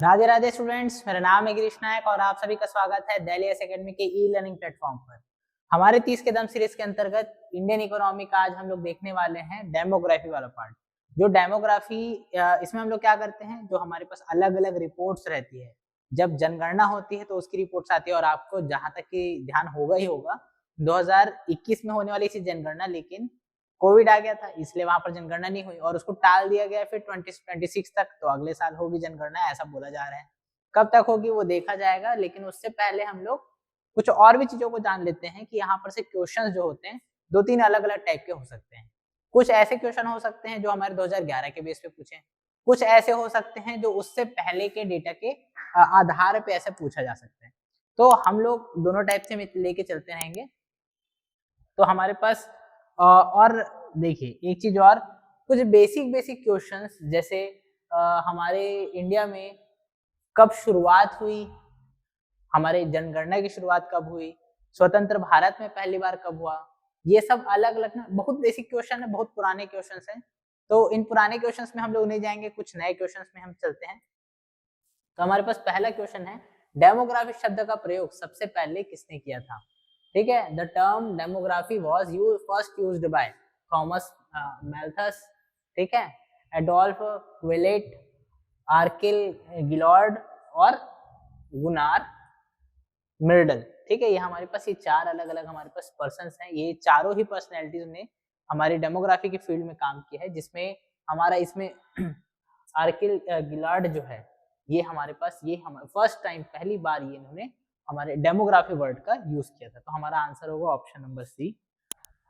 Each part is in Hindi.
राधे राधे स्टूडेंट्स, मेरा नाम है गिरीश नायक और आप सभी का स्वागत है दिल्ली एकेडमी के ई लर्निंग प्लेटफॉर्म पर। हमारे 30 कदम सीरीज के अंतर्गत इंडियन इकोनॉमी का आज हम लोग देखने वाले हैं डेमोग्राफी वाला पार्ट। जो डेमोग्राफी इसमें हम लोग क्या करते हैं, जो हमारे पास अलग अलग रिपोर्ट्स रहती है, जब जनगणना होती है तो उसकी रिपोर्ट्स आती है। और आपको जहां तक कि ध्यान होगा ही होगा, 2021 में होने वाली थी जनगणना, लेकिन कोविड आ गया था इसलिए वहां पर जनगणना नहीं हुई और उसको टाल दिया गया फिर 2026 तक। तो अगले साल होगी जनगणना, ऐसा बोला जा रहा है। कब तक होगी वो देखा जाएगा, लेकिन उससे पहले हम लोग कुछ और भी चीजों को जान लेते हैं कि यहाँ पर से क्वेश्चंस जो होते हैं दो तीन अलग अलग टाइप के हो सकते हैं। कुछ ऐसे क्वेश्चन हो सकते हैं जो हमारे 2011 के बेस पे पूछे, कुछ ऐसे हो सकते हैं जो उससे पहले के डेटा के आधार पे ऐसे पूछा जा सकता है। तो हम लोग दोनों टाइप से लेके चलते रहेंगे। तो हमारे पास और देखिए एक चीज और, कुछ बेसिक क्वेश्चंस जैसे हमारे इंडिया में कब शुरुआत हुई, हमारे जनगणना की शुरुआत कब हुई, स्वतंत्र भारत में पहली बार कब हुआ, ये सब अलग अलग ना बहुत बेसिक क्वेश्चन है, बहुत पुराने क्वेश्चंस हैं। तो इन पुराने क्वेश्चंस में हम लोग नहीं जाएंगे, कुछ नए क्वेश्चंस में हम चलते हैं। तो हमारे पास पहला क्वेश्चन है, डेमोग्राफी शब्द का प्रयोग सबसे पहले किसने किया था? ठीक है, the term demography was first used by Thomas Malthus, ठीक है, एडोल्फ क्विलेट, आर्किल गिलॉर्ड और गुनार मिर्डल। ठीक है, ये हमारे पास ये चार अलग अलग हमारे पास पर्सन्स हैं। ये चारों ही पर्सनैलिटीज ने हमारी डेमोग्राफी की फील्ड में काम किया है, जिसमें हमारा इसमें आर्किल गिलार्ड जो है ये हमारे पास ये हम फर्स्ट टाइम पहली बार ये इन्होंने हमारे डेमोग्राफी वर्ड का यूज किया था। तो हमारा आंसर होगा ऑप्शन नंबर सी।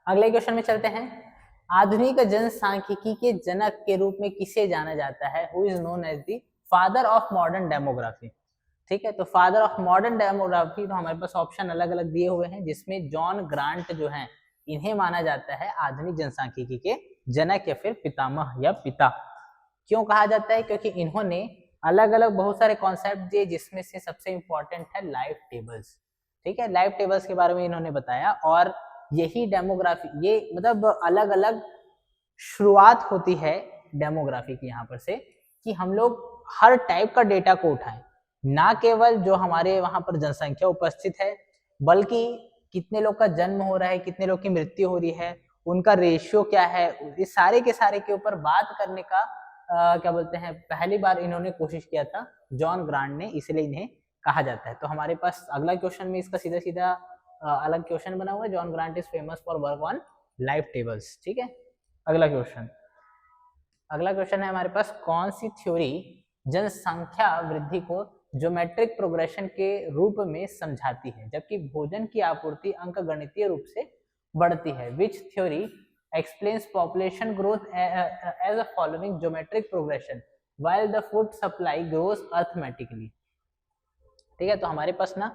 अगले क्वेश्चन में चलते हैं। आधुनिक जनसांख्यिकी के जनक के रूप में किसे जाना जाता है? Who is known as the father of modern demography? ठीक है, तो फादर ऑफ मॉडर्न डेमोग्राफी तो हमारे पास ऑप्शन अलग अलग दिए हुए हैं, जिसमें जॉन ग्रांट जो है इन्हें माना जाता है आधुनिक जनसांख्यिकी के जनक या फिर पितामह या पिता। क्यों कहा जाता है? क्योंकि इन्होंने अलग अलग बहुत सारे कॉन्सेप्ट दिए, जिसमें से सबसे इंपॉर्टेंट है लाइफ टेबल्स। ठीक है, लाइफ टेबल्स के बारे में इन्होंने बताया और यही डेमोग्राफी, ये मतलब अलग अलग शुरुआत होती है डेमोग्राफी की यहाँ पर से, कि हम लोग हर टाइप का डेटा को उठाएं, ना केवल जो हमारे वहां पर जनसंख्या उपस्थित है, बल्कि कितने लोग का जन्म हो रहा है, कितने लोग की मृत्यु हो रही है, उनका रेशियो क्या है, इस सारे के सारे के ऊपर बात करने का क्या बोलते हैं, पहली बार इन्होंने कोशिश किया था जॉन ग्रांट ने, इसलिए इन्हें कहा जाता है। तो हमारे पास अगला क्वेश्चन में इसका सीधा सीधा अलग क्वेश्चन बना हुआ है, John grant is famous for work on life tables. ठीक है, अगला क्वेश्चन है हमारे पास, कौन सी थ्योरी जनसंख्या वृद्धि को ज्योमेट्रिक प्रोग्रेशन के रूप में समझाती है, जबकि भोजन की आपूर्ति अंकगणितीय रूप से बढ़ती है? विच theory explains population growth as a following geometric progression while the food supply grows arithmetically? ठीक है, तो हमारे पास ना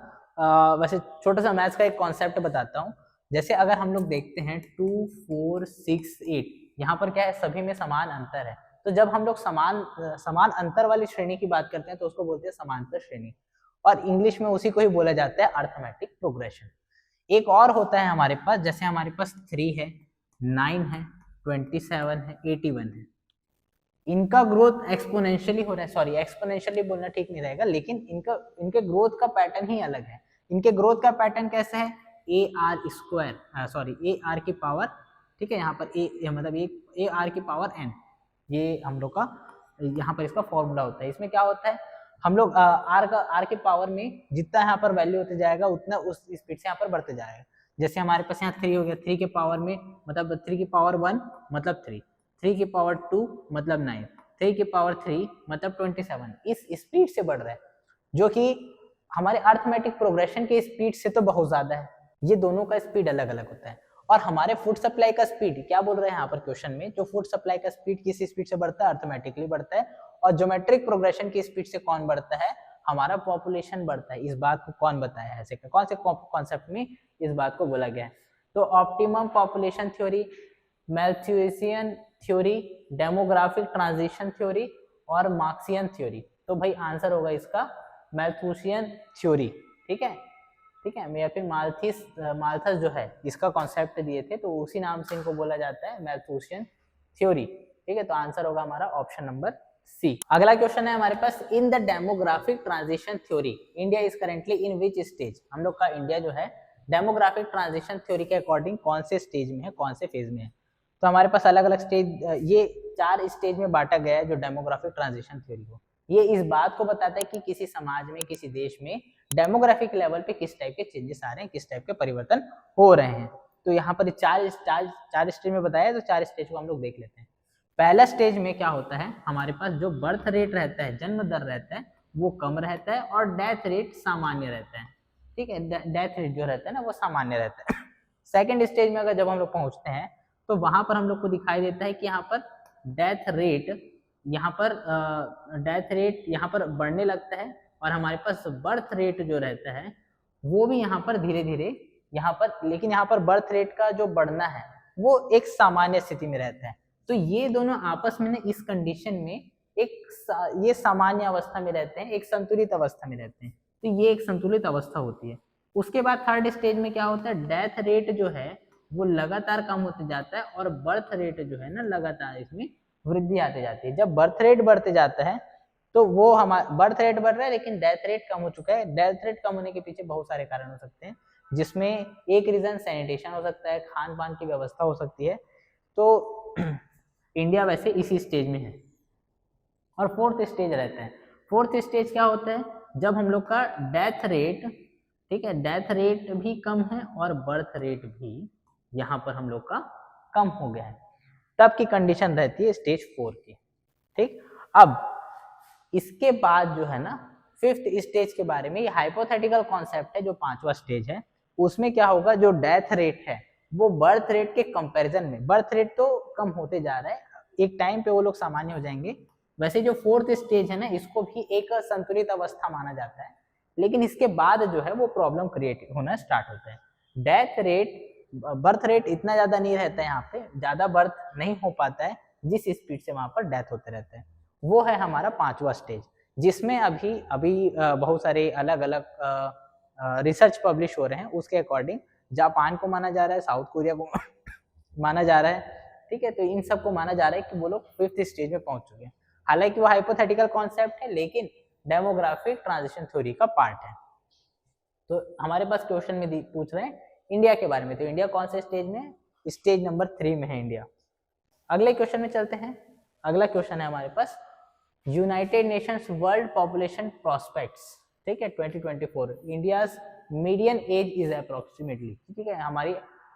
वैसे छोटा सा मैथ्स का एक कॉन्सेप्ट बताता हूँ। जैसे अगर हम लोग देखते हैं 2 4 6 8, यहाँ पर क्या है, सभी में समान अंतर है। तो जब हम लोग समान अंतर वाली श्रेणी की बात करते हैं तो उसको बोलते हैं समांतर श्रेणी, और इंग्लिश में उसी को ही बोला जाता है अर्थमेटिक प्रोग्रेशन। एक और होता है हमारे पास, जैसे हमारे पास 3 है, 9 है, 27 है, 81 है, इनका ग्रोथ एक्सपोनेंशियली हो रहा है। सॉरी, एक्सपोनेंशियली बोलना ठीक नहीं रहेगा, लेकिन इनके ग्रोथ का पैटर्न ही अलग है। इनके ग्रोथ का पैटर्न कैसा है? A R square, sorry A R की पावर, ठीक है, यहाँ पर ए मतलब ए आर की पावर एन, ये हम लोग का यहाँ पर इसका फॉर्मूला होता है। इसमें क्या होता है, हम लोग आर के पावर में जितना यहाँ पर वैल्यू होते जाएगा उतना उस स्पीड से यहाँ पर बढ़ते जाएगा। जैसे हमारे पास यहाँ 3 हो गया, 3 के पावर में मतलब 3 की पावर 1 मतलब 3, 3 की पावर 2 मतलब 9, 3 की पावर 3 मतलब 27, इस स्पीड से बढ़ रहा है, जो कि हमारे अर्थमेटिक प्रोग्रेशन के स्पीड से तो बहुत ज्यादा है। ये दोनों का स्पीड अलग अलग होता है। और हमारे फूड सप्लाई का स्पीड क्या बोल रहे हैं यहाँ पर क्वेश्चन में, जो फूड सप्लाई का स्पीड किस स्पीड से बढ़ता है? अर्थमेटिकली बढ़ता है। और ज्योमेट्रिक प्रोग्रेशन की स्पीड से कौन बढ़ता है? हमारा पॉपुलेशन बढ़ता है। इस बात को कौन बताया है? ऐसे कौन से कॉन्सेप्ट में इस बात को बोला गया है? तो optimum population theory, Malthusian theory, demographic transition theory और मार्क्सियन थ्योरी। तो भाई आंसर होगा इसका मैल्थुसियन थ्योरी। ठीक है, ठीक है, या फिर माल्थस जो है इसका कॉन्सेप्ट दिए थे, तो उसी नाम से इनको बोला जाता है मैल्थुसियन थ्योरी। ठीक है, तो आंसर होगा हमारा ऑप्शन नंबर सी। अगला क्वेश्चन है हमारे पास, in the demographic transition theory India is currently in which stage. हम लोग का इंडिया जो है डेमोग्राफिक ट्रांजिशन थ्योरी के अकॉर्डिंग कौन से स्टेज में है, कौन से फेज में है। तो हमारे पास अलग अलग स्टेज, ये 4 स्टेज में बांटा गया है जो डेमोग्राफिक ट्रांजिशन थ्योरी को। ये इस बात को बताता है कि किसी समाज में, किसी देश में डेमोग्राफिक लेवल पे किस टाइप के चेंजेस आ रहे हैं, किस टाइप के परिवर्तन हो रहे हैं। तो यहाँ पर चार स्टेज में बताया, तो 4 स्टेज को हम लोग देख लेते हैं। पहला स्टेज में क्या होता है, हमारे पास जो बर्थ रेट रहता है, जन्म दर रहता है, वो कम रहता है और डेथ रेट सामान्य रहता है। ठीक है, डेथ रेट जो रहता है ना वो सामान्य रहता है। सेकेंड स्टेज में अगर जब हम लोग पहुंचते हैं तो वहां पर हम लोग को दिखाई देता है कि यहाँ पर डेथ रेट यहाँ पर बढ़ने लगता है और हमारे पास बर्थ रेट जो रहता है वो भी यहाँ पर धीरे धीरे यहाँ पर, लेकिन यहाँ पर बर्थ रेट का जो बढ़ना है वो एक सामान्य स्थिति में रहता है। तो ये दोनों आपस में इस कंडीशन में ये सामान्य अवस्था में रहते हैं, एक संतुलित अवस्था में रहते हैं। तो ये एक संतुलित अवस्था होती है। उसके बाद थर्ड स्टेज में क्या होता है, डेथ रेट जो है वो लगातार कम होते जाता है और बर्थ रेट जो है ना लगातार इसमें वृद्धि आती जाती है। जब बर्थ रेट बढ़ते जाता है तो वो हमारा बर्थ रेट बढ़ रहा है लेकिन डेथ रेट कम हो चुका है। डेथ रेट कम होने के पीछे बहुत सारे कारण हो सकते हैं, जिसमें एक रीजन सैनिटेशन हो सकता है, खान पान की व्यवस्था हो सकती है। तो इंडिया वैसे इसी स्टेज में है। और फोर्थ स्टेज रहता है। फोर्थ स्टेज क्या होता है, जब हम लोग का डेथ रेट, ठीक है, डेथ रेट भी कम है और बर्थ रेट भी यहाँ पर हम लोग का कम हो गया है, तब की कंडीशन रहती है स्टेज 4 की। ठीक, अब इसके बाद जो है ना फिफ्थ स्टेज के बारे में, ये हाइपोथेटिकल कॉन्सेप्ट है, जो 5वां स्टेज है उसमें क्या होगा, जो डेथ रेट है वो बर्थ रेट के कंपैरिजन में, बर्थ रेट तो कम होते जा रहा है, एक टाइम पे वो लोग सामान्य हो जाएंगे। वैसे जो फोर्थ स्टेज है ना इसको भी एक संतुलित अवस्था माना जाता है, लेकिन इसके बाद जो है वो प्रॉब्लम क्रिएट होना स्टार्ट होता है। डेथ रेट, बर्थ रेट इतना ज्यादा नहीं रहता है, यहाँ पे ज्यादा बर्थ नहीं हो पाता है, जिस स्पीड से वहां पर डेथ होते रहते हैं। वो है हमारा 5वां स्टेज, जिसमें अभी बहुत सारे अलग अलग रिसर्च पब्लिश हो रहे हैं। उसके अकॉर्डिंग जापान को माना जा रहा है, साउथ कोरिया को माना जा रहा है। ठीक है, तो इन सबको माना जा रहा है कि वो लोग फिफ्थ स्टेज में पहुंच चुके हैं। हालांकि वो हाइपोथेटिकल कॉन्सेप्ट है, लेकिन डेमोग्राफिक ट्रांजिशन थ्योरी का पार्ट है। तो हमारे पास क्वेश्चन में पूछ रहे हैं इंडिया के बारे में, तो इंडिया कौन से स्टेज में, स्टेज नंबर 3 में है इंडिया। अगले क्वेश्चन में चलते हैं। अगला क्वेश्चन है हमारे पास, United Nations world population prospects, ठीक है, 2024, India's median age is approximately, ठीक है, हमारी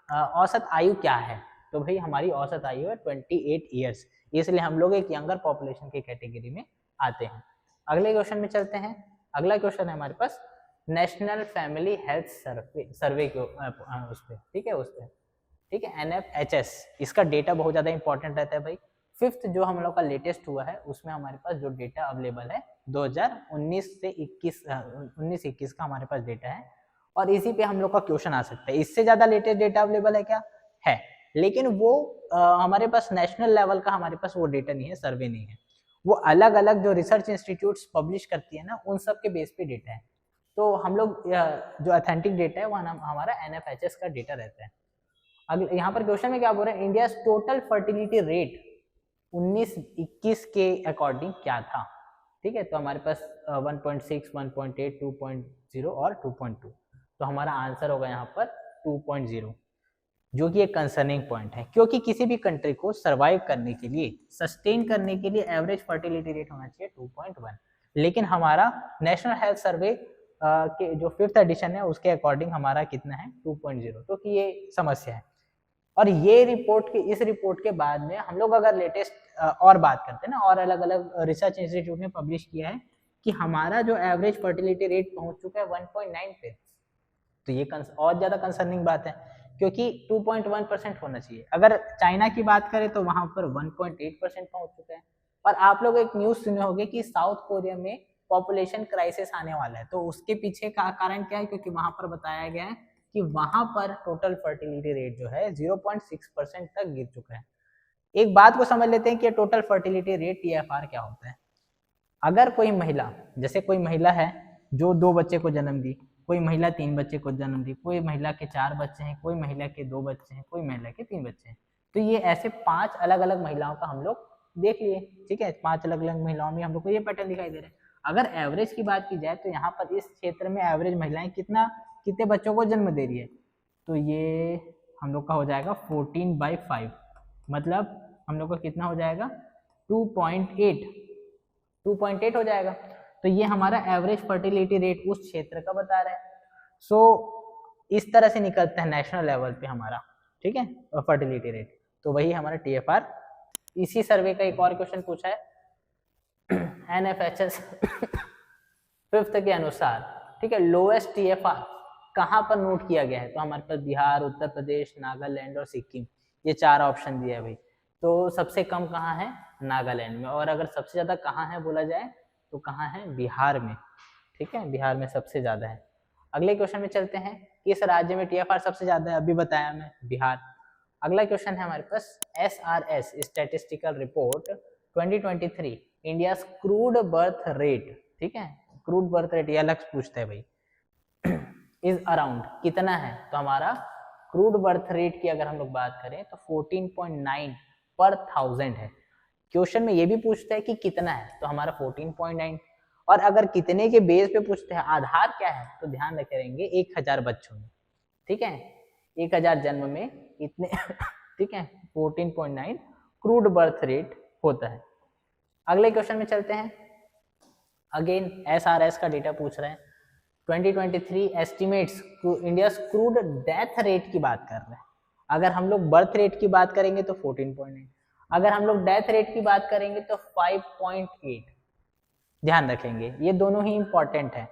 औसत आयु क्या है। तो भाई हमारी औसत आयु है 28 ईयर्स, इसलिए हम लोग एक यंगर पॉपुलेशन की कैटेगरी में आते हैं। अगले क्वेश्चन में चलते हैं। अगला क्वेश्चन है हमारे पास नेशनल फैमिली हेल्थ सर्वे के उस पर, ठीक है, उस पर, ठीक है, NFHS, इसका डेटा बहुत ज़्यादा इंपॉर्टेंट रहता है भाई। फिफ्थ जो हम लोग का लेटेस्ट हुआ है उसमें हमारे पास जो डेटा अवेलेबल है 2019 से 19-21 का हमारे पास डेटा है, और इसी पे हम लोग का क्वेश्चन आ सकता है। इससे ज़्यादा लेटेस्ट डेटा अवेलेबल है क्या, है, लेकिन वो हमारे पास नेशनल लेवल का हमारे पास वो डेटा नहीं है, सर्वे नहीं है। वो अलग अलग जो रिसर्च इंस्टीट्यूट्स पब्लिश करती है ना, उन सब के बेस पे डेटा है। तो हम लोग जो ऑथेंटिक डेटा है वो हमारा NFHS का डेटा रहता है। अगले यहाँ पर क्वेश्चन में क्या बोल रहे हैं, इंडिया टोटल फर्टिलिटी रेट 19-21 के अकॉर्डिंग क्या था। ठीक है, तो हमारे पास 1.6, 1.8, 2.0 और 2.2, तो हमारा आंसर होगा यहाँ पर 2.0, जो कि एक कंसर्निंग पॉइंट है, क्योंकि किसी भी कंट्री को सर्वाइव करने के लिए, सस्टेन करने के लिए एवरेज फर्टिलिटी रेट होना चाहिए 2.1, लेकिन हमारा नेशनल हेल्थ सर्वे के जो 5th एडिशन है उसके अकॉर्डिंग हमारा कितना है 2.0, तो कि ये समस्या है। और ये रिपोर्ट के, इस रिपोर्ट के बाद में हम लोग अगर लेटेस्ट और बात करते हैं ना, और अलग अलग रिसर्च इंस्टीट्यूट ने पब्लिश किया है कि हमारा जो एवरेज फर्टिलिटी रेट पहुंच चुका है 1.9 पे, तो ये और ज्यादा कंसर्निंग बात है, क्योंकि 2.1% होना चाहिए। अगर चाइना की बात करें तो वहां पर 1.8% पहुंच चुका है। और आप लोग एक न्यूज सुने होंगे कि साउथ कोरिया में पॉपुलेशन क्राइसिस आने वाला है, तो उसके पीछे का कारण क्या है, क्योंकि वहां पर बताया गया है कि वहां पर टोटल फर्टिलिटी रेट जो है 0.6% तक गिर चुका है। एक बात को समझ लेते हैं कि टोटल फर्टिलिटी रेट TFR क्या होता है। अगर कोई महिला, जैसे कोई महिला है जो 2 बच्चे को जन्म दी, कोई महिला 3 बच्चे को जन्म दी, कोई महिला के 4 बच्चे हैं, कोई महिला के 2 बच्चे हैं, कोई महिला के 3 बच्चे हैं, तो ये ऐसे 5 अलग अलग महिलाओं का हम लोग देख लिए, ठीक है, 5 अलग अलग महिलाओं में हम लोग को ये पैटर्न दिखाई दे रहा है। अगर एवरेज की बात की जाए तो यहाँ पर इस क्षेत्र में एवरेज महिलाएं कितने बच्चों को जन्म दे रही है, तो ये हम लोग का हो जाएगा 14/5, मतलब हम लोग का कितना हो जाएगा 2.8 हो जाएगा। तो ये हमारा एवरेज फर्टिलिटी रेट उस क्षेत्र का बता रहा है। सो इस तरह से निकलता है नेशनल लेवल पे हमारा, ठीक है, फर्टिलिटी रेट। तो वही हमारा TFR। इसी सर्वे का एक और क्वेश्चन पूछा है NFHS 5th के अनुसार, ठीक है, लोएस्ट TFR कहाँ पर नोट किया गया है, तो हमारे पास बिहार, उत्तर प्रदेश, नागालैंड और सिक्किम, ये 4 ऑप्शन दिया है भाई। तो सबसे कम कहाँ है, नागालैंड में, और अगर सबसे ज्यादा कहाँ है बोला जाए तो कहाँ है, बिहार में, ठीक है, बिहार में सबसे ज्यादा है। अगले क्वेश्चन में चलते हैं, किस राज्य में TFR सबसे ज्यादा है, अभी बताया मैं, बिहार। अगला क्वेश्चन है हमारे पास SRS statistical report 2023 India crude birth rate, ठीक है, क्रूड बर्थ रेट ये अलग पूछता है भाई, इज अराउंड कितना है, तो हमारा क्रूड बर्थ रेट की अगर हम लोग बात करें तो 14.9 पर 1000 है। क्वेश्चन में ये भी पूछता है कि कितना है, तो हमारा 14.9, और अगर कितने के बेस पे पूछते हैं, आधार क्या है, तो ध्यान रखेंगे 1000 बच्चों में, ठीक है, 1000 जन्म में इतने ठीक है, 14.9 क्रूड बर्थ रेट होता है। अगले क्वेश्चन में चलते हैं, अगेन SRS का डेटा पूछ रहे हैं, 2023 estimates India crude death rate की बात कर रहे हैं। अगर हम लोग बर्थ रेट की बात करेंगे तो 14.9, अगर हम लोग डेथ रेट की बात करेंगे तो 5.8। ध्यान रखेंगे ये दोनों ही इंपॉर्टेंट है।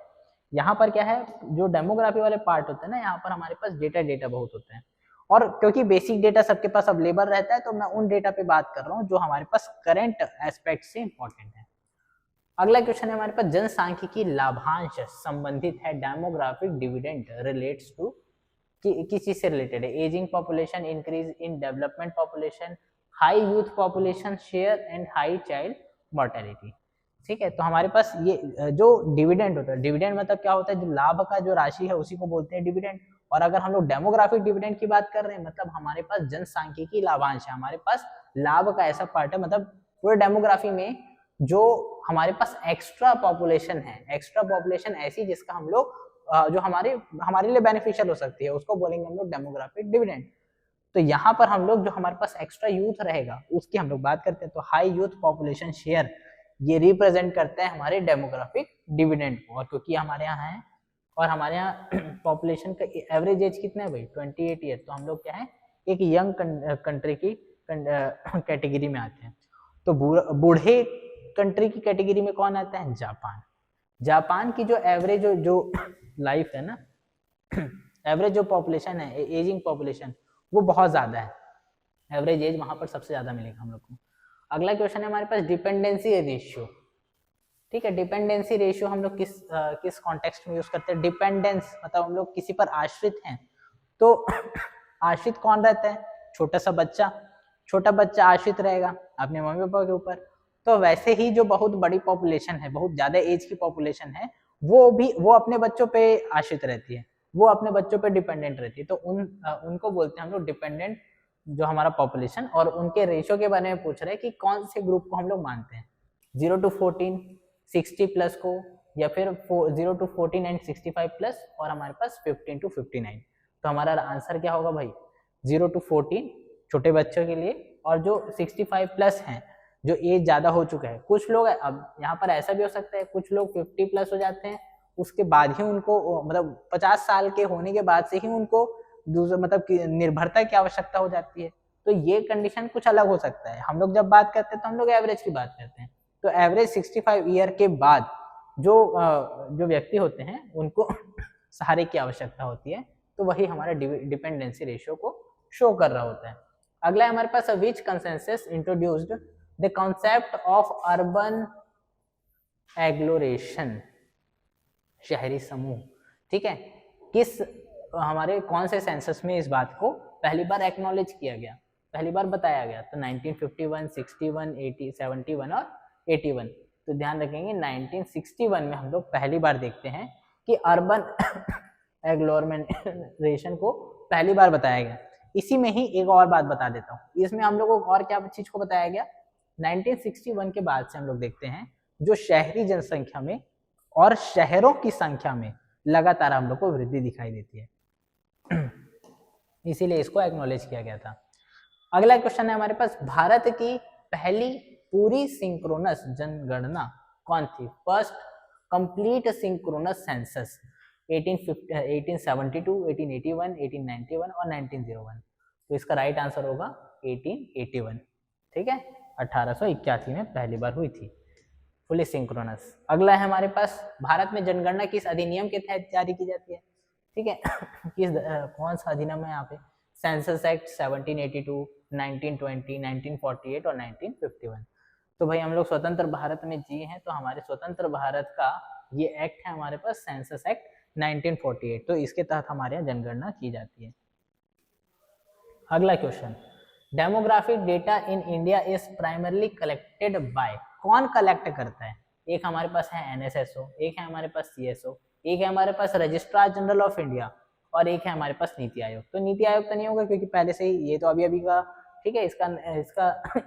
यहाँ पर क्या है, जो डेमोग्राफी वाले पार्ट होते हैं ना, यहाँ पर हमारे पास डेटा बहुत होते हैं, और क्योंकि बेसिक डेटा सबके पास अवेलेबल रहता है, तो मैं उन डेटा पे बात कर रहा हूँ जो हमारे पास करंट एस्पेक्ट से इंपॉर्टेंट है। अगला क्वेश्चन है हमारे पास, जनसांख्यिकी लाभांश संबंधित है, डेमोग्राफिक डिविडेंड रिलेट्स टू, किस चीज से रिलेटेड है, ageing population, increase in development population, high youth population share and high child mortality, ठीक है। तो हमारे पास ये जो डिविडेंड होता है, डिविडेंड मतलब क्या होता है, जो लाभ का जो राशि है उसी को बोलते हैं डिविडेंड। और अगर हम लोग डेमोग्राफिक डिविडेंड की बात कर रहे हैं, मतलब हमारे पास जनसांख्यिकी लाभांश है, हमारे पास लाभ का ऐसा पार्ट है, मतलब पूरे डेमोग्राफी में जो हमारे पास एक्स्ट्रा पॉपुलेशन है, एक्स्ट्रा पॉपुलेशन ऐसी जिसका हम लोग जो हमारे लिए बेनिफिशियल हो सकती है, उसको बोलेंगे हम लोग डेमोग्राफिक डिविडेंड। तो यहाँ पर हम लोग जो हमारे पास एक्स्ट्रा यूथ रहेगा उसकी हम लोग बात करते हैं, तो हाई यूथ पॉपुलेशन शेयर ये रिप्रेजेंट करता है हमारे डेमोग्राफिक डिविडेंड को। और क्योंकि हमारे यहाँ है, और हमारे यहाँ पॉपुलेशन का एवरेज एज कितना है भाई, 28 ईयर, तो हम लोग क्या है, एक यंग कंट्री की कैटेगरी में आते हैं। तो बूढ़े कंट्री की कैटेगरी में कौन आता है, जापान। जापान की जो एवरेज जो लाइफ है ना, एवरेज जो पॉपुलेशन है, एजिंग पॉपुलेशन, वो बहुत ज्यादा है, एवरेज एज वहां पर सबसे ज्यादा मिलेगा हम लोग को। अगला क्वेश्चन है हमारे पास डिपेंडेंसी रेशियो, ठीक है। डिपेंडेंसी रेशियो हम लोग किस कॉन्टेक्स्ट में यूज करते हैं, डिपेंडेंस मतलब हम लोग किसी पर आश्रित हैं, तो आश्रित कौन रहता है, छोटा सा बच्चा, छोटा बच्चा आश्रित रहेगा अपने मम्मी पापा के ऊपर। तो वैसे ही जो बहुत बड़ी पॉपुलेशन है, बहुत ज्यादा एज की पॉपुलेशन है, वो अपने बच्चों पे आश्रित रहती है, वो अपने बच्चों पे डिपेंडेंट रहती है, तो उनको बोलते हैं हम लोग डिपेंडेंट जो हमारा पॉपुलेशन। और उनके रेशियो के बारे में पूछ रहे हैं कि कौन से ग्रुप को हम लोग मानते हैं, 0 to 14, 60 प्लस को, या फिर 0 to 14 एंड 65 प्लस, और हमारे पास 15 to 59। तो हमारा आंसर क्या होगा भाई, 0 to 14 छोटे बच्चों के लिए, और जो 65 प्लस हैं, जो एज ज्यादा हो चुका है। कुछ लोग, अब यहाँ पर ऐसा भी हो सकता है, कुछ लोग 50 प्लस हो जाते हैं, उसके बाद ही उनको, मतलब 50 साल के होने के बाद से ही उनको मतलब निर्भरता की आवश्यकता हो जाती है। तो ये कंडीशन कुछ अलग हो सकता है। हम लोग जब बात करते हैं तो हम लोग एवरेज की बात करते हैं, तो एवरेज 65 ईयर के बाद जो व्यक्ति होते हैं उनको सहारे की आवश्यकता होती है, तो वही हमारा डिपेंडेंसी रेशियो को शो कर रहा होता है। अगला है हमारे पास, which consensus introduced the concept of urban agglomeration, शहरी समूह, ठीक है। किस हमारे कौन से सेंसस में इस बात को पहली बार एक्नॉलेज किया गया, पहली बार बताया गया, तो 1951, 61, 80, 71 और 81। तो ध्यान रखेंगे 1961 में हम लोग पहली बार देखते हैं कि अर्बन एग्लोमरेशन को पहली बार बताया गया। इसी में ही एक और बात बता देता हूँ, इसमें हम लोगों को और क्या चीज को बताया गया, 1961 के बाद से हम लोग देखते हैं जो शहरी जनसंख्या में और शहरों की संख्या में लगातार हम लोग को वृद्धि दिखाई देती है, इसीलिए इसको एक्नॉलेज किया गया था। अगला क्वेश्चन है हमारे पास, भारत की पहली पूरी सिंक्रोनस जनगणना कौन थी? फर्स्ट कंप्लीट सिंक्रोनस सेंसस 1872, 1881, 1891 और 1901। तो इसका राइट आंसर होगा 1881। ठीक है, 1881 में पहली बार हुई थी फुली सिंक्रोनस। अगला है हमारे पास, भारत में जनगणना किस अधिनियम के तहत जारी की जाती है? ठीक है किस कौन सा अधिनियम है यहाँ पे? सेंसस एक्ट 1782, 1920, 1948 और 1951। तो भाई हम लोग स्वतंत्र भारत में जिए हैं, तो हमारे स्वतंत्र भारत का ये एक्ट है हमारे पास सेंसस एक्ट 1948, तो इसके तहत हमारे यहाँ जनगणना की जाती है। अगला question, demographic data in India is primarily collected by, कौन कलेक्ट करता है? एक हमारे पास है NSSO, एक है हमारे पास CSO, एक है हमारे पास रजिस्ट्रार जनरल ऑफ इंडिया और एक है हमारे पास नीति आयोग। तो नीति आयोग तो नहीं होगा क्योंकि पहले से ही ये तो अभी का, ठीक है, इसका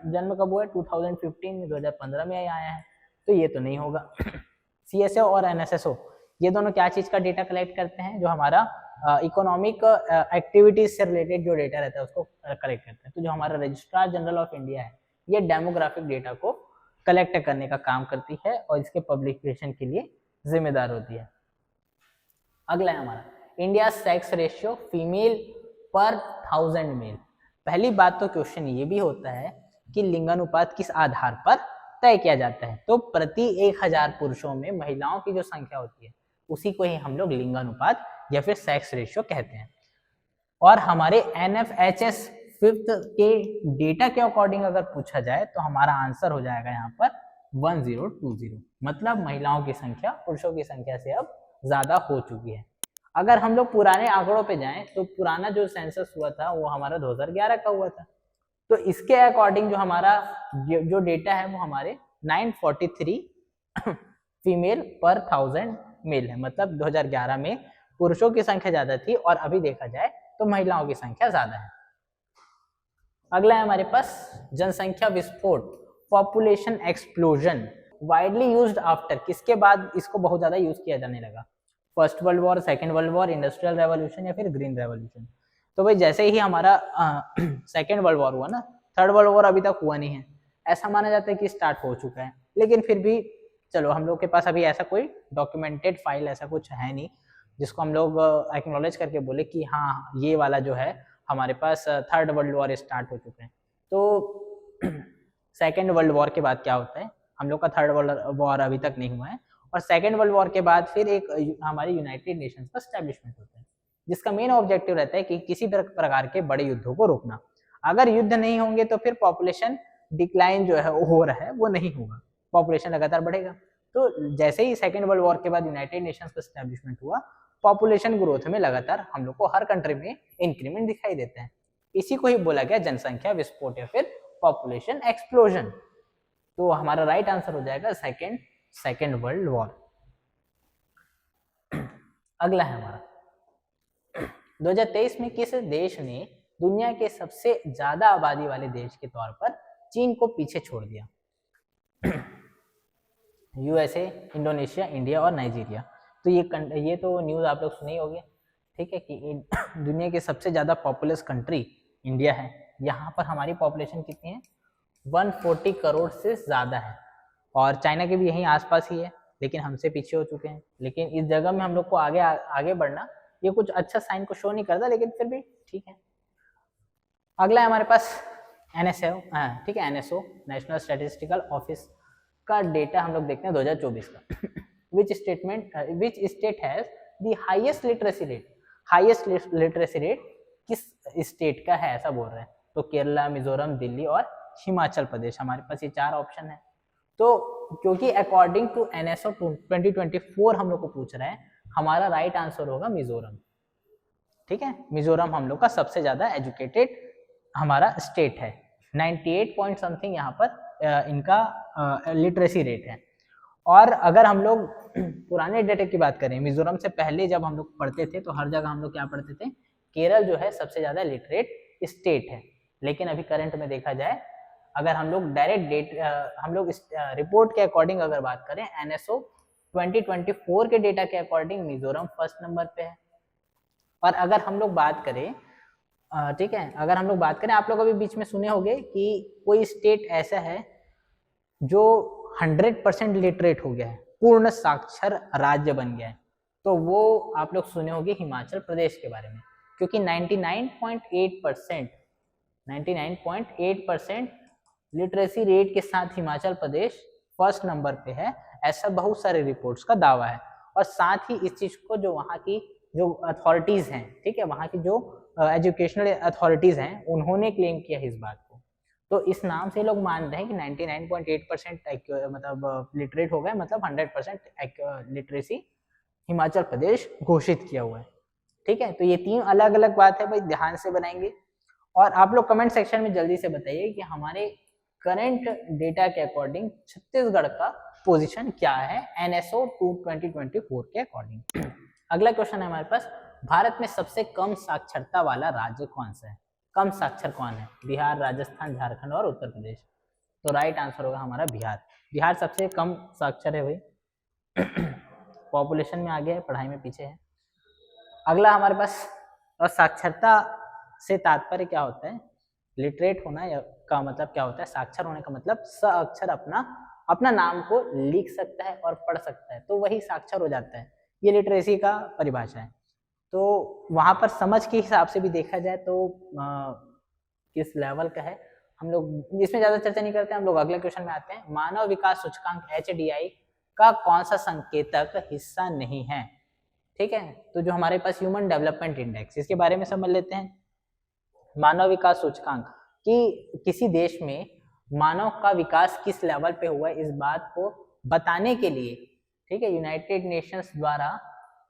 जन्म कब हुआ है? 2015 2015 में आया है, तो ये तो नहीं होगा। CSO और NSSO ये दोनों क्या चीज का डेटा कलेक्ट करते हैं? जो हमारा इकोनॉमिक एक्टिविटीज से रिलेटेड जो डेटा रहता है उसको कलेक्ट करते हैं। तो जो हमारा रजिस्ट्रार जनरल ऑफ इंडिया है ये डेमोग्राफिक डेटा को कलेक्ट करने का काम करती है और इसके पब्लिकेशन के लिए जिम्मेदार होती है। अगला है हमारा, इंडिया सेक्स रेशियो फीमेल पर 1000 मेल। पहली बात तो क्वेश्चन ये भी होता है कि लिंगानुपात किस आधार पर तय किया जाता है? तो प्रति 1000 पुरुषों में महिलाओं की जो संख्या होती है उसी को ही हम लोग लिंगानुपात या फिर सेक्स रेशियो कहते हैं। और हमारे NFHS 5th के डेटा के अकॉर्डिंग अगर पूछा जाए तो हमारा आंसर हो जाएगा यहाँ पर 1020, मतलब महिलाओं की संख्या पुरुषों की संख्या से अब ज्यादा हो चुकी है। अगर हम लोग पुराने आंकड़ों पे जाएं तो पुराना जो सेंसस हुआ था वो हमारा 2011 का हुआ था, तो इसके अकॉर्डिंग जो हमारा जो डेटा है वो हमारे 943 फीमेल पर 1000 मेल है, मतलब 2011 में पुरुषों की संख्या ज्यादा थी और अभी देखा जाए तो महिलाओं की संख्या ज्यादा है। अगला है हमारे पास, जनसंख्या विस्फोट population explosion widely used after, किसके बाद इसको बहुत ज्यादा यूज किया जाने लगा? First world war, second world war, industrial revolution या फिर ग्रीन रेवोल्यूशन? तो भाई जैसे ही हमारा सेकेंड वर्ल्ड वॉर हुआ ना, थर्ड वर्ल्ड वॉर अभी तक हुआ नहीं है, ऐसा माना जाता है कि स्टार्ट हो चुका है, लेकिन फिर भी चलो हम लोग के पास अभी ऐसा कोई डॉक्यूमेंटेड फाइल ऐसा कुछ है नहीं जिसको हम लोग एक्नॉलेज करके बोले कि हाँ ये वाला जो है हमारे पास थर्ड वर्ल्ड वॉर स्टार्ट हो चुके हैं। तो सेकेंड वर्ल्ड वॉर के बाद क्या होता है, हम लोग का थर्ड वर्ल्ड वॉर अभी तक नहीं हुआ है और सेकेंड वर्ल्ड वॉर के बाद फिर एक हमारे यूनाइटेड नेशंस का स्टैब्लिशमेंट होता है जिसका मेन ऑब्जेक्टिव रहता है कि किसी प्रकार के बड़े युद्धों को रोकना। अगर युद्ध नहीं होंगे तो फिर पॉपुलेशन डिक्लाइन जो है वो हो रहा है वो नहीं होगा, पॉपुलेशन लगातार बढ़ेगा। तो जैसे ही सेकेंड वर्ल्ड वॉर के बाद यूनाइटेड नेशंस का स्टैब्लिशमेंट हुआ, पॉपुलेशन ग्रोथ में लगातार हम लोग को हर कंट्री में इंक्रीमेंट दिखाई देता है। इसी को ही बोला गया जनसंख्या विस्फोट या फिर पॉपुलेशन एक्सप्लोजन। तो हमारा राइट आंसर हो जाएगा सेकेंड वर्ल्ड वॉर। अगला है हमारा, 2023 में किस देश ने दुनिया के सबसे ज्यादा आबादी वाले देश के तौर पर चीन को पीछे छोड़ दिया? USA, इंडोनेशिया, इंडिया और नाइजीरिया। तो ये तो न्यूज़ आप लोग सुनी होगी, ठीक है, कि दुनिया के सबसे ज़्यादा पॉपुलस कंट्री इंडिया है। यहाँ पर हमारी पॉपुलेशन कितनी है? 140 करोड़ से ज़्यादा है और चाइना के भी यहीं आसपास ही है, लेकिन हमसे पीछे हो चुके हैं। लेकिन इस जगह में हम लोग को आगे बढ़ना ये कुछ अच्छा साइन को शो नहीं करता, लेकिन फिर भी ठीक है। अगला है हमारे पास NSO, ठीक है, NSO नेशनल स्टैटिस्टिकल ऑफिस का डेटा हम लोग देखते हैं 2024 का। Which state has the highest literacy rate? Highest literacy rate किस स्टेट का है ऐसा बोल रहे हैं? तो केरला, मिजोरम, दिल्ली और हिमाचल प्रदेश। हमारे पास ये 4 ऑप्शन है। तो क्योंकि अकॉर्डिंग टू NSO 2024 हम लोग को पूछ रहे हैं, हमारा राइट आंसर होगा मिजोरम। ठीक है, मिजोरम हम लोग का सबसे ज्यादा एजुकेटेड हमारा स्टेट है। 98 पॉइंट समथिंग यहाँ पर इनका लिटरेसी रेट है। और अगर हम लोग पुराने डेटा की बात करें, मिजोरम से पहले जब हम लोग पढ़ते थे तो हर जगह हम लोग क्या पढ़ते थे? केरल जो है सबसे ज्यादा लिटरेट स्टेट है, लेकिन अभी करंट में देखा जाए अगर हम लोग डायरेक्ट हम लोग इस रिपोर्ट के अकॉर्डिंग अगर बात करें NSO 2024 के डेटा के अकॉर्डिंग मिजोरम फर्स्ट नंबर पे है। और अगर हम लोग बात करें ठीक है, अगर हम लोग बात करें, आप लोग अभी बीच में सुने होंगे कि कोई स्टेट ऐसा है जो 100% लिटरेट हो गया है, पूर्ण साक्षर राज्य बन गया है, तो वो आप लोग सुने होंगे हिमाचल प्रदेश के बारे में, क्योंकि 99.8% लिटरेसी रेट के साथ हिमाचल प्रदेश फर्स्ट नंबर पे है, ऐसा बहुत सारे रिपोर्ट्स का दावा है। और साथ ही इस चीज को जो वहाँ की जो अथॉरिटीज हैं, ठीक है, वहाँ की जो एजुकेशनल अथॉरिटीज हैं, उन्होंने क्लेम किया है इस बात को। तो इस नाम से लोग मान रहे हैं कि 99.8% मतलब लिटरेट हो गए, मतलब 100% लिटरेसी हिमाचल प्रदेश घोषित किया हुआ है। ठीक है, तो ये 3 अलग अलग बात है भाई, ध्यान से बनाएंगे। और आप लोग कमेंट सेक्शन में जल्दी से बताइए कि हमारे करंट डेटा के अकॉर्डिंग छत्तीसगढ़ का पोजीशन क्या है NSO 2024 के अकॉर्डिंग। अगला क्वेश्चन है हमारे पास, भारत में सबसे कम साक्षरता वाला राज्य कौन सा है? कम साक्षर कौन है? बिहार, राजस्थान, झारखंड और उत्तर प्रदेश। तो राइट आंसर होगा हमारा बिहार। बिहार सबसे कम साक्षर है भाई, पॉपुलेशन में आगे है, पढ़ाई में पीछे है। अगला हमारे पास, और साक्षरता से तात्पर्य क्या होता है? लिटरेट होना का मतलब क्या होता है? साक्षर होने का मतलब अक्षर अपना नाम को लिख सकता है और पढ़ सकता है, तो वही साक्षर हो जाता है। ये लिटरेसी का परिभाषा है। तो वहाँ पर समझ के हिसाब से भी देखा जाए तो किस लेवल का है, हम लोग इसमें ज़्यादा चर्चा नहीं करते हैं, हम लोग अगले क्वेश्चन में आते हैं। मानव विकास सूचकांक HDI का कौन सा संकेतक हिस्सा नहीं है? ठीक है, तो जो हमारे पास ह्यूमन डेवलपमेंट इंडेक्स, इसके बारे में समझ लेते हैं। मानव विकास सूचकांक कि किसी देश में मानव का विकास किस लेवल पे हुआ है, इस बात को बताने के लिए, ठीक है, यूनाइटेड नेशंस द्वारा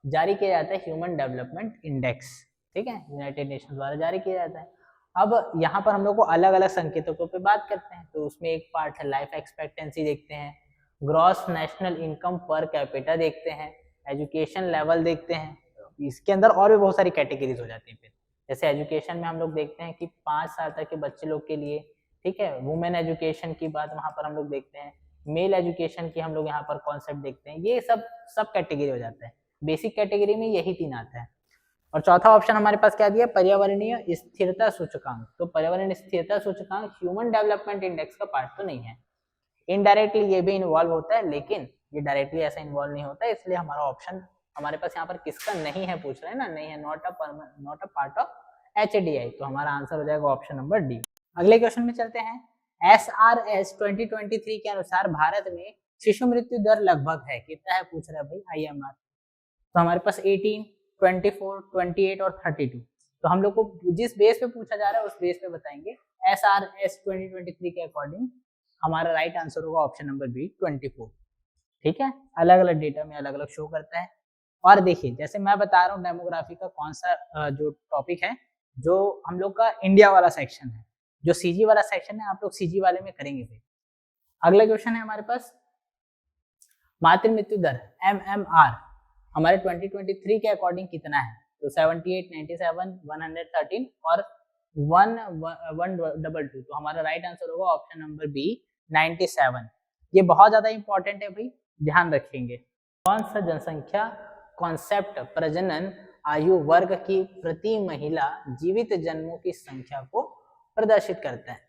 जारी किया जाता है ह्यूमन डेवलपमेंट इंडेक्स। ठीक है, यूनाइटेड नेशंस द्वारा जारी किया जाता है। अब यहाँ पर हम लोग को अलग अलग संकेतकों पे बात करते हैं, तो उसमें एक पार्ट है लाइफ एक्सपेक्टेंसी देखते हैं, gross national income per capita देखते हैं, एजुकेशन लेवल देखते हैं। इसके अंदर और भी बहुत सारी कैटेगरीज हो जाती है फिर, जैसे एजुकेशन में हम लोग देखते हैं कि 5 साल तक के बच्चे लोग के लिए, ठीक है, वुमेन एजुकेशन की बात वहाँ पर हम लोग देखते हैं, मेल एजुकेशन की हम लोग यहाँ पर कॉन्सेप्ट देखते हैं। ये सब कैटेगरी हो जाता है। बेसिक कैटेगरी में यही 3 आता है। और चौथा ऑप्शन हमारे पास क्या दिया? पर्यावरणीय स्थिरता सूचकांक। तो पर्यावरणीय स्थिरता सूचकांक ह्यूमन डेवलपमेंट इंडेक्स का पार्ट तो नहीं है, इनडायरेक्टली ये भी इन्वॉल्व होता है, लेकिन ये डायरेक्टली ऐसा इन्वॉल्व नहीं होता है, इसलिए हमारा ऑप्शन हमारे पास यहाँ पर किसका नहीं है पूछ रहे हैं ना, नहीं है, not a part of HDI, तो हमारा आंसर हो जाएगा ऑप्शन नंबर डी। अगले क्वेश्चन में चलते हैं। SRS 2023 के अनुसार भारत में शिशु मृत्यु दर लगभग है, कितना है पूछ रहा है भाई IMR। तो हमारे पास 18, 24, 28 और 32। तो हम लोग को जिस बेस पे पूछा जा रहा है उस बेस पे बताएंगे। SRS 2023 के अकॉर्डिंग हमारा राइट आंसर होगा ऑप्शन नंबर बी 24। ठीक है, अलग अलग डेटा में अलग अलग शो करता है। और देखिए, जैसे मैं बता रहा हूँ डेमोग्राफी का कौन सा जो टॉपिक है, जो हम लोग का इंडिया वाला सेक्शन है, जो CG वाला सेक्शन है, आप लोग CG वाले में करेंगे फिर। अगला क्वेश्चन है हमारे पास, मातृ मृत्यु दर MMR हमारे 2023 के अकॉर्डिंग कितना है? तो 78, 97, 113 और 122। तो हमारा राइट आंसर होगा ऑप्शन नंबर बी 97। ये बहुत ज्यादा इंपॉर्टेंट है भाई, ध्यान रखेंगे। कौन सा जनसंख्या कॉन्सेप्ट प्रजनन आयु वर्ग की प्रति महिला जीवित जन्मों की संख्या को प्रदर्शित करता है?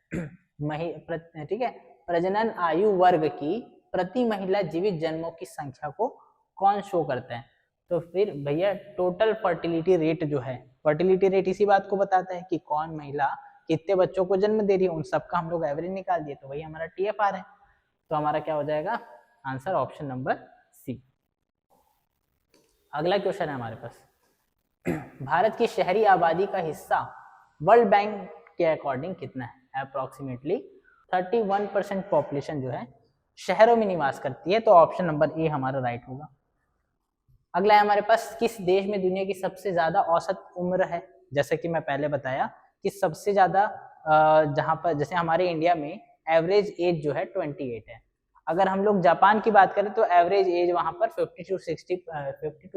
ठीक है, प्रजनन आयु वर्ग की प्रति महिला जीवित जन्मों की संख्या को कौन शो करता है? तो फिर भैया टोटल फर्टिलिटी रेट जो है, फर्टिलिटी रेट इसी बात को बताता है कि कौन महिला कितने बच्चों को जन्म दे रही है, उन सबका हम लोग एवरेज निकाल दिए, तो वही हमारा TFR है। तो हमारा क्या हो जाएगा आंसर ऑप्शन नंबर सी। अगला क्वेश्चन है हमारे पास, भारत की शहरी आबादी का हिस्सा वर्ल्ड बैंक के अकॉर्डिंग कितना है? अप्रोक्सीमेटली 31% पॉपुलेशन जो है शहरों में निवास करती है, तो ऑप्शन नंबर ए हमारा राइट होगा। अगला है हमारे पास, किस देश में दुनिया की सबसे ज्यादा औसत उम्र है? जैसे कि मैं पहले बताया कि सबसे ज्यादा जहां पर, जैसे हमारे इंडिया में एवरेज एज जो है 28 है। अगर हम लोग जापान की बात करें तो एवरेज एज वहां पर 50 टू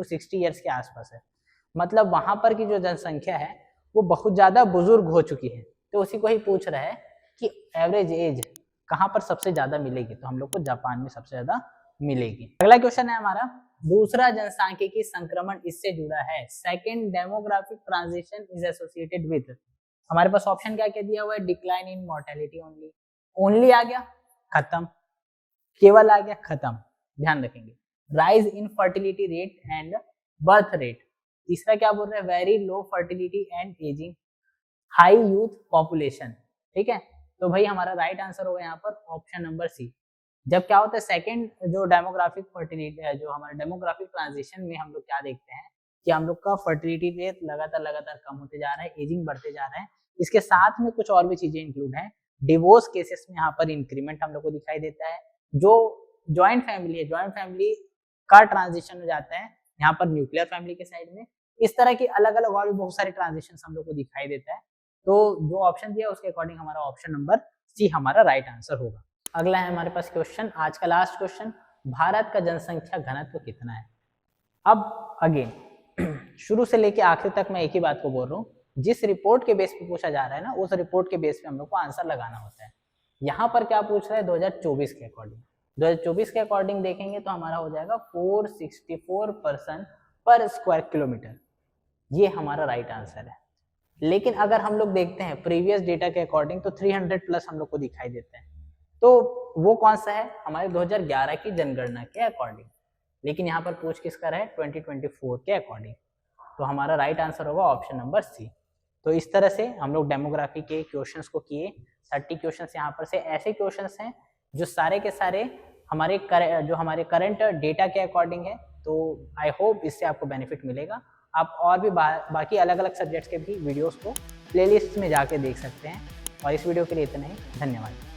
60 ईयर्स के आसपास है। मतलब वहां पर की जो जनसंख्या है वो बहुत ज्यादा बुजुर्ग हो चुकी है। तो उसी को ही पूछ रहा है कि एवरेज एज कहाँ पर सबसे ज्यादा मिलेगी, तो हम लोग को जापान में सबसे ज्यादा मिलेगी। अगला क्वेश्चन है हमारा, दूसरा जनसांख्यिकी संक्रमण इससे जुड़ा है। Second demographic transition is associated with, हमारे पास ऑप्शन क्या क्या दिया हुआ है, decline in mortality only, only आ गया खत्म, केवल आ गया खत्म, ध्यान रखेंगे। Rise in fertility rate and birth rate, तीसरा क्या बोल रहे हैं, very low fertility and ageing, high youth population, ठीक है। तो भाई हमारा राइट आंसर होगा यहाँ पर ऑप्शन नंबर सी। जब क्या होता है सेकंड जो डेमोग्राफिक फर्टिलिटी है, जो हमारे डेमोग्राफिक ट्रांजिशन में हम लोग क्या देखते हैं कि हम लोग का फर्टिलिटी रेट लगातार कम होते जा रहा है, एजिंग बढ़ते जा रहा है। इसके साथ में कुछ और भी चीजें इंक्लूड हैं, डिवोर्स केसेस में यहाँ पर इंक्रीमेंट हम लोग को दिखाई देता है। जो ज्वाइंट फैमिली है, ज्वाइंट फैमिली का ट्रांजिशन हो जाता है यहाँ पर न्यूक्लियर फैमिली के साइड में। इस तरह की अलग अलग और भी बहुत सारे ट्रांजिशन हम लोग को दिखाई देता है। तो जो ऑप्शन दिया उसके अकॉर्डिंग हमारा ऑप्शन नंबर सी हमारा राइट आंसर होगा। अगला है हमारे पास क्वेश्चन, आज का लास्ट क्वेश्चन, भारत का जनसंख्या घनत्व कितना है। अब अगेन शुरू से लेके आखिर तक मैं एक ही बात को बोल रहा हूँ, जिस रिपोर्ट के बेस पे पूछा जा रहा है ना, उस रिपोर्ट के बेस पे हम लोग को आंसर लगाना होता है। यहाँ पर क्या पूछ रहा है 2024 के अकॉर्डिंग, 2024 के अकॉर्डिंग देखेंगे तो हमारा हो जाएगा 464 पर्सन पर स्क्वायर किलोमीटर, ये हमारा राइट आंसर है। लेकिन अगर हम लोग देखते हैं प्रीवियस डेटा के अकॉर्डिंग तो 300 प्लस हम लोग को दिखाई देते हैं, तो वो कौन सा है, हमारे 2011 की जनगणना के अकॉर्डिंग। लेकिन यहाँ पर पूछ किसका रहा है, 2024 के अकॉर्डिंग, तो हमारा राइट आंसर होगा ऑप्शन नंबर सी। तो इस तरह से हम लोग डेमोग्राफी के क्वेश्चंस को किए। 30 क्वेश्चंस यहाँ पर से ऐसे क्वेश्चंस हैं जो सारे के सारे हमारे करंट डेटा के अकॉर्डिंग है। तो आई होप इससे आपको बेनिफिट मिलेगा। आप और भी बाकी अलग अलग सब्जेक्ट्स के भी वीडियोस को प्लेलिस्ट में जाके देख सकते हैं। और इस वीडियो के लिए इतना ही, धन्यवाद।